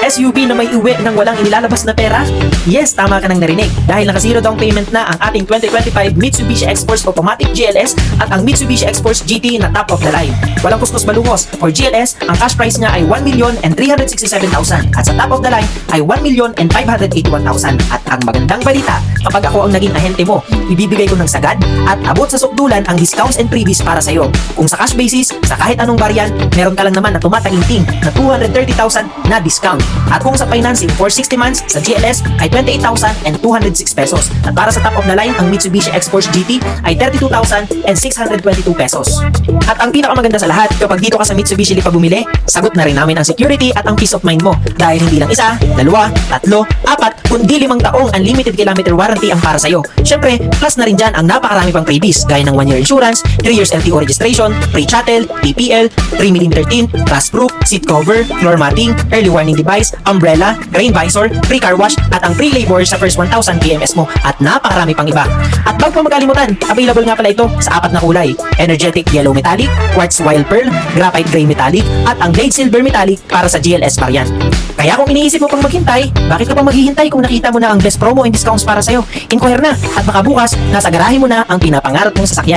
SUV na may uwi ng walang inilalabas na pera? Yes, tama ka nang narinig. Dahil naka-zero down payment na ang ating 2025 Mitsubishi X-Force Automatic GLS at ang Mitsubishi X-Force GT na top of the line. Walang kuskus balungos. For GLS, ang cash price niya ay 1,367,000 at sa top of the line ay 1,581,000. At ang magandang balita, kapag ako ang naging ahente mo, ibibigay ko ng sagad at abot sa sukdulan ang discounts and freebies para sa iyo. Kung sa cash basis, sa kahit anong variant, meron ka lang naman na tumataginting na 230,000 na discount. At kung sa financing for 60 months, sa GLS ay 28,206 pesos. At para sa top of the line, ang Mitsubishi X-Force GT ay 32,622 pesos. At ang pinakamaganda sa lahat, kapag dito ka sa Mitsubishi Lipa bumili, sagot na rin namin ang security at ang peace of mind mo. Dahil hindi lang isa, dalawa, tatlo, apat, kundi 5 taong unlimited kilometer warranty ang para sa'yo. Syempre, plus na rin dyan ang napakarami pang freebies gaya ng 1 year insurance, 3 years LTO registration, free chattel, PPL, 3mm tint, rust proof, seat cover, floor matting, early warning device, umbrella, rain visor, free car wash, at ang free labor sa first 1,000 PMS mo at napakarami pang iba. At bago pa magkalimutan, available nga pala ito sa 4 na kulay: energetic yellow metallic, quartz wild pearl, graphite gray metallic, at ang blade silver metallic para sa GLS variant. Kaya kung iniisip mo pang maghintay, bakit ka pa maghihintay kung nakita mo na ang best promo and discounts para sa'yo? Inquire na at baka bukas, nasa garahe mo na ang pinapangarap mong sasakyan.